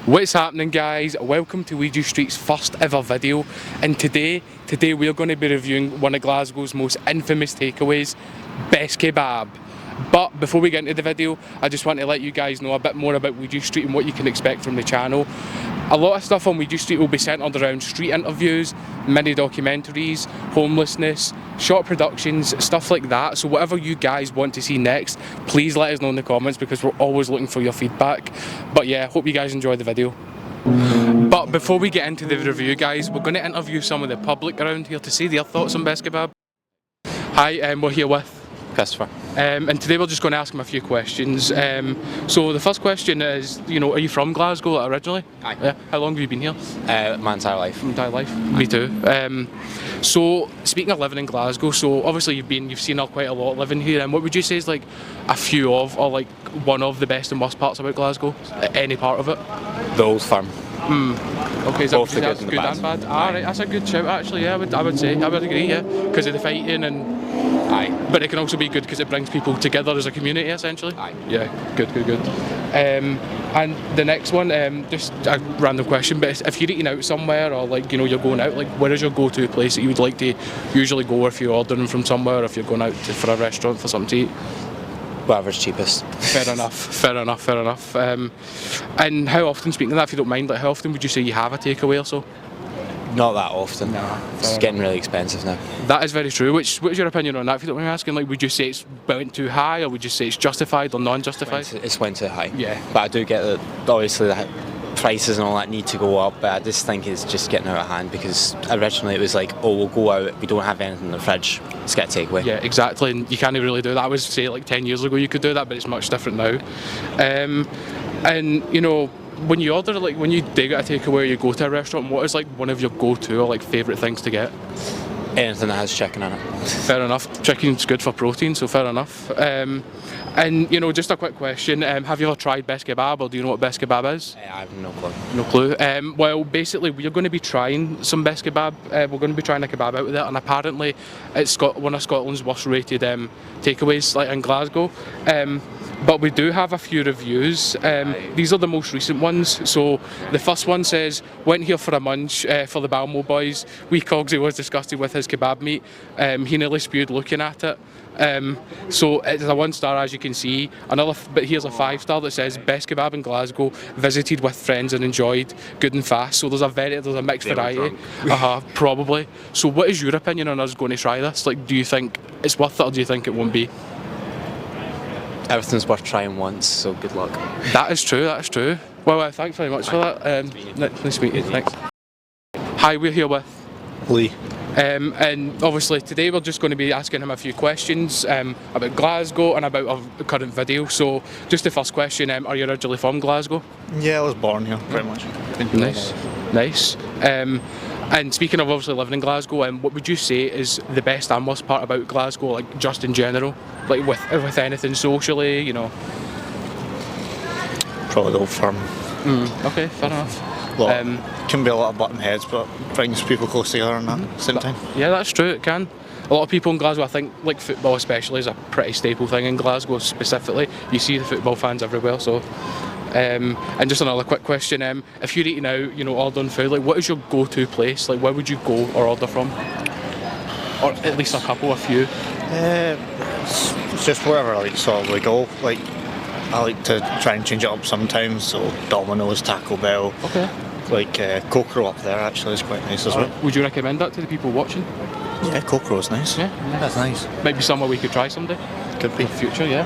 What's happening, guys? Welcome to Weegie Street's first ever video, and today we're going to be reviewing one of Glasgow's most infamous takeaways, Best Kebab. But before we get into the video, I just want to let you guys know a bit more about Weegie Street and what you can expect from the channel. A lot of stuff on Weegie Street will be centred around street interviews, mini documentaries, homelessness, short productions, stuff like that. So whatever you guys want to see next, please let us know in the comments because we're always looking for your feedback. But yeah, hope you guys enjoy the video. But before we get into the review, guys, we're going to interview some of the public around here to see their thoughts on Best Kebab. Hi, we're here with Christopher. And today we're just going to ask him a few questions. So the first question is, are you from Glasgow originally? Aye. Yeah. How long have you been here? My entire life. Entire life? Me too. So speaking of living in Glasgow, so obviously you've seen quite a lot living here, and what would you say is like a few of, or like one of the best and worst parts about Glasgow? Any part of it? The old firm. Okay, is Both that the good good and the and bad? Ah, right, that's a good shout actually, yeah, I would say, I would agree, yeah, because of the fighting and... Aye. But it can also be good because it brings people together as a community, essentially. Aye. Yeah, good. And the next one, just a random question, but if you're eating out somewhere or like, you're going out, like where is your go-to place that you would like to usually go if you're ordering from somewhere, or if you're going out for a restaurant for something to eat? Whatever's cheapest. Fair enough. And how often, speaking of that, if you don't mind, like how often would you say you have a takeaway or so? Not that often. Nah, it's getting really expensive now. That is very true. What is your opinion on that, if you don't mind me asking? Like, would you say it's went too high, or would you say it's justified or non-justified? It's went too high. Yeah. But I do get that obviously the prices and all that need to go up, but I just think it's just getting out of hand because originally it was like, oh, we'll go out, we don't have anything in the fridge, let's get a takeaway. Yeah, exactly, and you can't really do that. I would say like 10 years ago you could do that, but it's much different now. And when you order, like when you do get a takeaway or you go to a restaurant, what is like one of your go-to or like favourite things to get? Anything that has chicken in it. Fair enough. Chicken's good for protein, so fair enough. And just a quick question, have you ever tried Best Kebab, or do you know what Best Kebab is? I have no clue. No clue. Well, basically, we're going to be trying some Best Kebab. We're going to be trying a kebab out there, and apparently it's one of Scotland's worst rated takeaways, like in Glasgow. But we do have a few reviews. These are the most recent ones. So the first one says, went here for a munch for the Balmo boys. Wee Cogsy was disgusted with his kebab meat. He nearly spewed looking at it. So it's a 1-star, as you can see. But here's a 5-star that says Best Kebab in Glasgow, visited with friends and enjoyed, good and fast. So there's a mixed variety. Probably. So what is your opinion on us going to try this? Like, do you think it's worth it, or do you think it won't be? Everything's worth trying once, so good luck. That is true. Well, thanks very much for that. Nice to meet you. Thanks. Hi, we're here with Lee. And obviously today we're just going to be asking him a few questions about Glasgow and about our current video. So just the first question, are you originally from Glasgow? Yeah, I was born here, pretty much. Nice. And speaking of obviously living in Glasgow, what would you say is the best and worst part about Glasgow, like just in general, like with anything socially, Probably the old firm. Okay, fair enough. Can be a lot of button heads, but brings people close together and that at the same time. Yeah, that's true, it can. A lot of people in Glasgow, I think, like football especially, is a pretty staple thing in Glasgow specifically. You see the football fans everywhere, so... and just another quick question, if you're eating out, ordering food, like what is your go-to place? Like where would you go or order from? Or at least a few? It's just wherever we go. Like, I like to try and change it up sometimes, so Domino's, Taco Bell. Okay. Like Kokoro up there actually is quite nice as well. Would you recommend that to the people watching? Yeah, Kokoro's nice. Yeah, that's nice. Maybe somewhere we could try someday. Could be. In the future, yeah.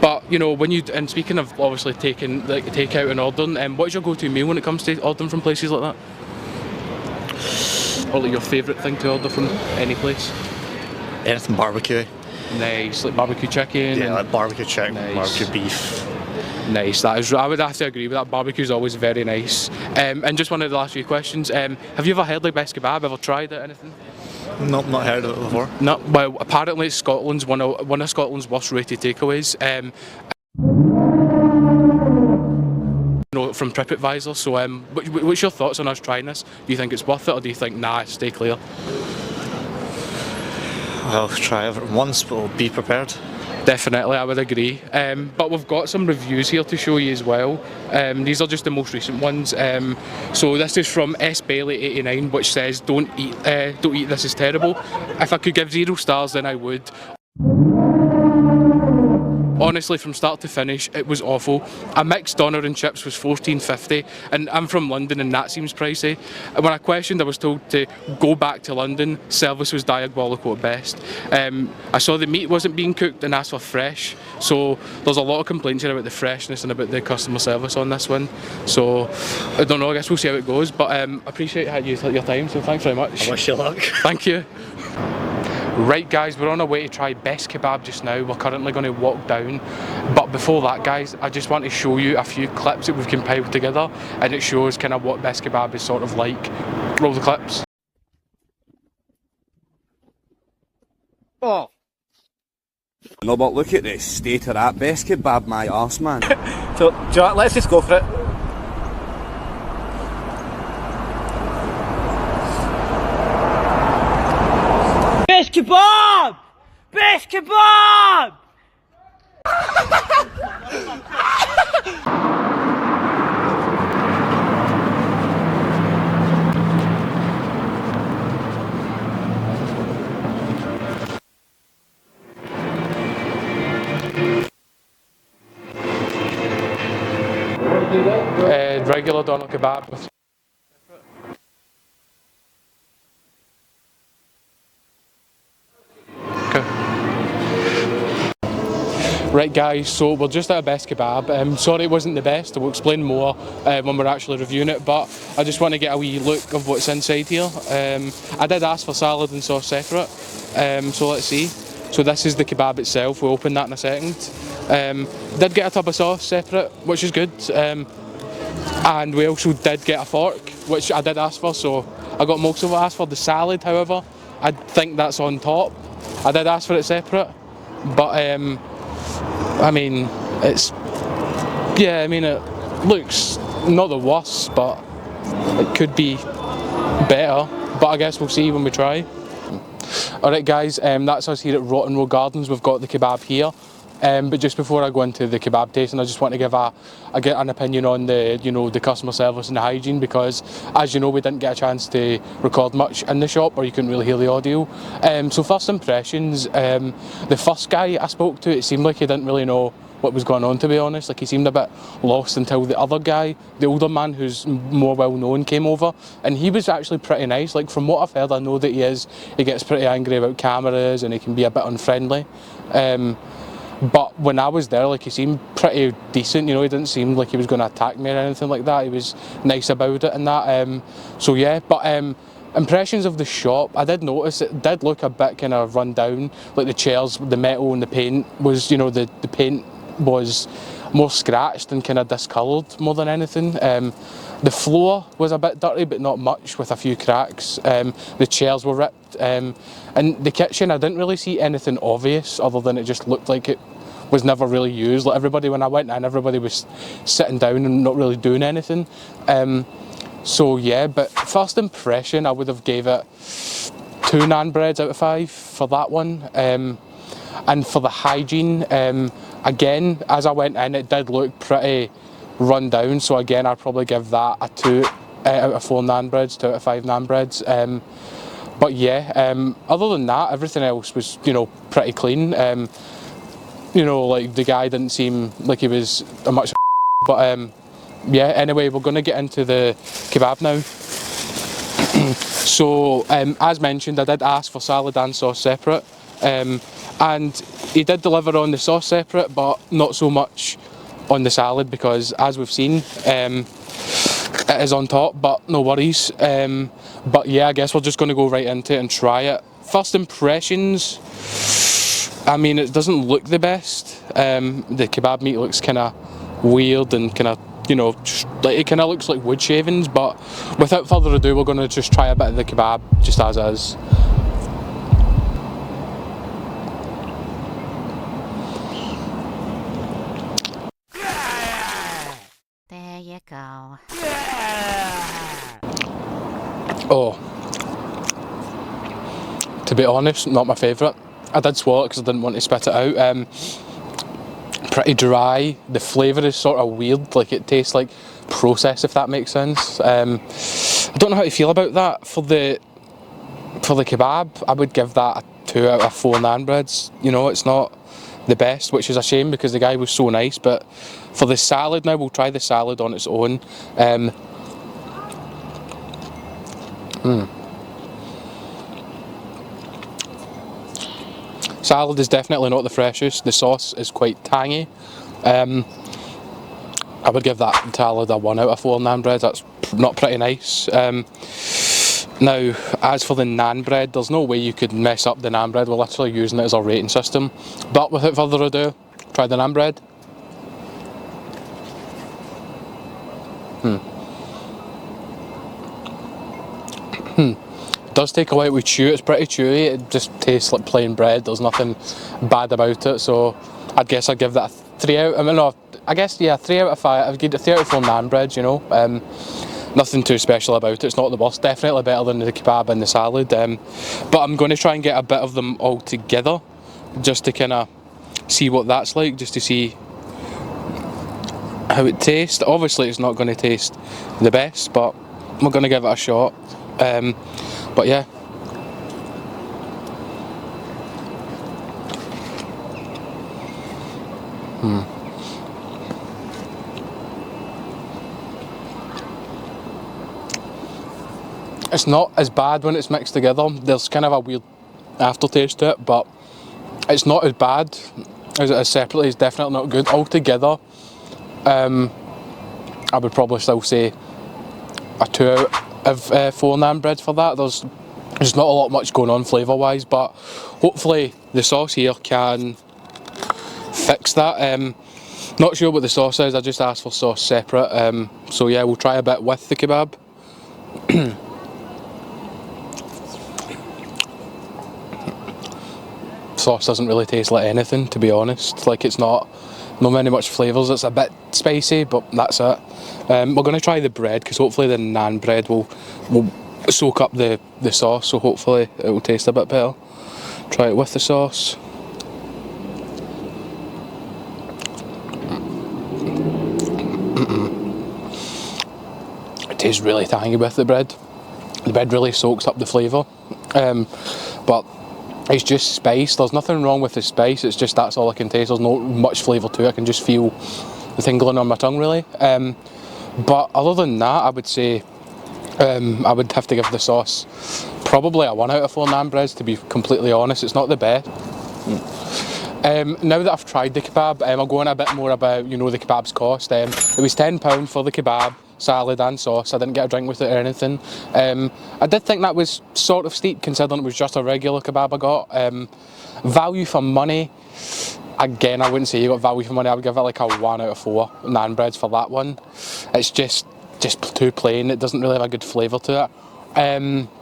But and speaking of obviously taking like takeout and ordering, what is your go-to meal when it comes to ordering from places like that? Or like your favourite thing to order from any place? Anything barbecue. Nice, like barbecue chicken. Yeah, like barbecue chicken, nice. Barbecue beef. Nice, I would have to agree with that. Barbecue's always very nice. And just one of the last few questions, have you ever heard like Best Kebab, ever tried it, anything? Not heard of it before. No, well apparently it's Scotland's one of Scotland's worst rated takeaways. From TripAdvisor, so what's your thoughts on us trying this? Do you think it's worth it, or do you think, nah, stay clear? I'll try it once, but be prepared. Definitely, I would agree. But we've got some reviews here to show you as well. These are just the most recent ones. So this is from S Bailey 89, which says, don't eat this, is terrible. If I could give 0 stars, then I would. Honestly, from start to finish, it was awful. A mixed doner and chips was $14.50, and I'm from London and that seems pricey. And when I questioned, I was told to go back to London. Service was diabolical at best. I saw the meat wasn't being cooked and asked for fresh, so there's a lot of complaints here about the freshness and about the customer service on this one. So I don't know, I guess we'll see how it goes, but I appreciate your time, so thanks very much. I wish you luck. Thank you. Right guys, we're on our way to try Best Kebab just now. We're currently going to walk down, but before that guys, I just want to show you a few clips that we've compiled together, and it shows kind of what Best Kebab is sort of like. Roll the clips. Oh. No, but look at the state of that Best Kebab, my arse, man. So, do you know what? Let's just go for it. Best Kebab! Best Kebab! Regular doner kebab with Right guys, so we're just at a Best Kebab. Sorry it wasn't the best, we'll explain more when we're actually reviewing it, but I just want to get a wee look of what's inside here. I did ask for salad and sauce separate, so let's see. So this is the kebab itself, we'll open that in a second. Did get a tub of sauce separate, which is good. And we also did get a fork, which I did ask for, so I got most of what I asked for. The salad, however, I think that's on top. I did ask for it separate, but I mean, it looks not the worst, but it could be better. But I guess we'll see when we try. Alright guys, that's us here at Rotten Row Gardens. We've got the kebab here. But just before I go into the kebab tasting, I just want to give an opinion on the customer service and the hygiene, because as you know, we didn't get a chance to record much in the shop, or you couldn't really hear the audio. So first impressions, the first guy I spoke to, it seemed like he didn't really know what was going on, to be honest. Like, he seemed a bit lost until the other guy, the older man who's more well known, came over, and he was actually pretty nice. Like, from what I've heard, I know that he gets pretty angry about cameras and he can be a bit unfriendly. But when I was there, like, he seemed pretty decent, you know, he didn't seem like he was going to attack me or anything like that. He was nice about it and that. So yeah, but impressions of the shop, I did notice it did look a bit kind of run down, like the chairs, the metal and the paint was, you know, the paint was more scratched and kind of discoloured more than anything. The floor was a bit dirty, but not much, with a few cracks. The chairs were ripped. And the kitchen, I didn't really see anything obvious other than it just looked like it was never really used. Like, everybody, when I went in, everybody was sitting down and not really doing anything. So yeah, but first impression, I would have gave it 2 naan breads out of 5 for that one. And for the hygiene, again, as I went in, it did look pretty run down, so again, I'd probably give that a 2 out of 4 naan breads, 2 out of 5 naan breads. But yeah, other than that, everything else was, you know, pretty clean. You know, like, the guy didn't seem like he was a much but yeah, anyway, we're going to get into the kebab now. So, as mentioned, I did ask for salad and sauce separate, and he did deliver on the sauce separate, but not so much on the salad, because as we've seen, it is on top, but no worries. But yeah, I guess we're just going to go right into it and try it. First impressions, I mean, it doesn't look the best. The kebab meat looks kind of weird and kind of, you know, just, like, it kind of looks like wood shavings, but without further ado, we're going to just try a bit of the kebab just as is. There you go. Oh, to be honest, not my favourite. I did swallow it because I didn't want to spit it out. Pretty dry. The flavour is sort of weird, like it tastes like processed, if that makes sense. I don't know how to feel about that. For the kebab, I would give that a 2 out of 4 naan breads. You know, it's not the best, which is a shame because the guy was so nice. But for the salad now, we'll try the salad on its own. Salad is definitely not the freshest. The sauce is quite tangy. I would give that salad a 1 out of 4 naan breads. That's not pretty nice. Now, as for the naan bread, there's no way you could mess up the naan bread. We're literally using it as our rating system. But without further ado, try the naan bread. It does take a while to chew. It's pretty chewy. It just tastes like plain bread. There's nothing bad about it. So I'd guess I'd give that a 3 out. 3 out of 5. I'd give it a 3 out of 4 naan breads. You know, nothing too special about it. It's not the worst. Definitely better than the kebab and the salad. But I'm going to try and get a bit of them all together, just to kind of see what that's like, just to see how it tastes. Obviously, it's not going to taste the best, but we're going to give it a shot. But yeah. It's not as bad when it's mixed together. There's kind of a weird aftertaste to it, but it's not as bad as it is separately. It's definitely not good. Altogether, I would probably still say a 2 out of 4 naan breads for that. There's not a lot much going on flavour wise, but hopefully the sauce here can fix that. Not sure what the sauce is. I just asked for sauce separate. So yeah, we'll try a bit with the kebab. Sauce doesn't really taste like anything, to be honest. Like, it's not many much flavours. It's a bit spicy, but that's it. We're going to try the bread because hopefully the naan bread will soak up the sauce, so hopefully it will taste a bit better. Try it with the sauce. It tastes really tangy with the bread. The bread really soaks up the flavour, but it's just spice. There's nothing wrong with the spice, it's just that's all I can taste. There's not much flavour to it. I can just feel the tingling on my tongue, really. But other than that, I would say I would have to give the sauce probably a 1 out of 4 naan breads, to be completely honest. It's not the best. Now that I've tried the kebab, I'll go on a bit more about, you know, the kebab's cost. It was £10 for the kebab, salad and sauce. I didn't get a drink with it or anything. I did think that was sort of steep considering it was just a regular kebab I got. Value for money, again, I wouldn't say you got value for money. I would give it like a 1 out of 4 naan breads for that one. It's just too plain. It doesn't really have a good flavour to it.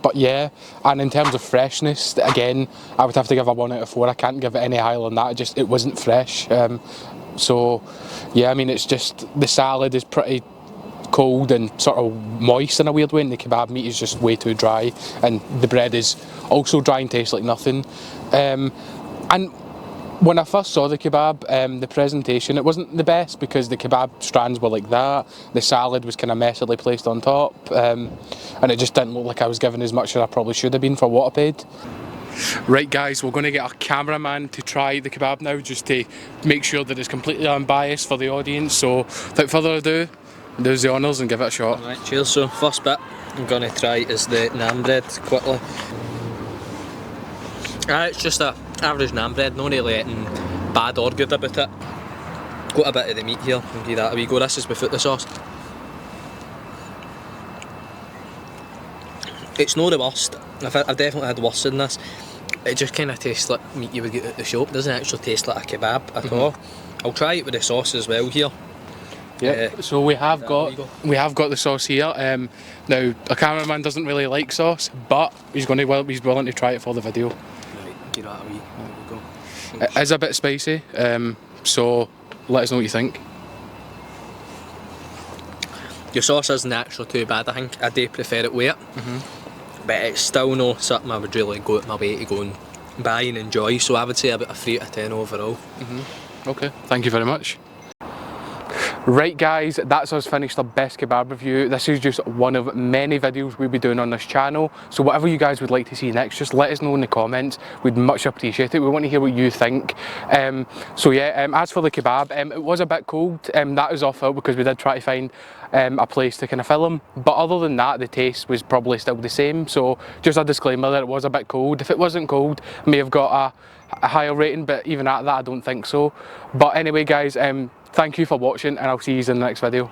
But yeah, and in terms of freshness, again, I would have to give a 1 out of 4. I can't give it any higher than that. It wasn't fresh. So yeah, I mean, it's just the salad is pretty cold and sort of moist in a weird way, and the kebab meat is just way too dry, and the bread is also dry and tastes like nothing. And when I first saw the kebab, the presentation, it wasn't the best because the kebab strands were like that, the salad was kind of messily placed on top, and it just didn't look like I was given as much as I probably should have been for what I paid. Right guys, we're going to get our cameraman to try the kebab now, just to make sure that it's completely unbiased for the audience. So without further ado, do us the honours and give it a shot. Right, cheers. So first bit I'm going to try is the naan bread quickly. It's just a average naan bread, not really anything bad or good about it. Got a bit of the meat here, I'll give that a wee go. This is without the sauce. It's not the worst. I've definitely had worse than this. It just kind of tastes like meat you would get at the shop. It doesn't actually taste like a kebab at all. I'll try it with the sauce as well here. Yeah, so we have got the sauce here. Now a cameraman doesn't really like sauce, but he's willing to try it for the video. Right, give that a wee. There we go. It is a bit spicy, so let us know what you think. Your sauce isn't actually too bad. I think I do prefer it with it, but it's still not something I would really go at my way to go and buy and enjoy. So I would say about a 3 out of 10 overall. Okay, thank you very much. Right guys, that's us finished our best kebab review. This is just one of many videos we'll be doing on this channel. So whatever you guys would like to see next, just let us know in the comments. We'd much appreciate it. We want to hear what you think. So yeah, as for the kebab, it was a bit cold. That is our fault because we did try to find a place to kind of film. But other than that, the taste was probably still the same. So just a disclaimer that it was a bit cold. If it wasn't cold, it may have got a higher rating, but even at that I don't think so. But anyway guys, thank you for watching and I'll see you in the next video.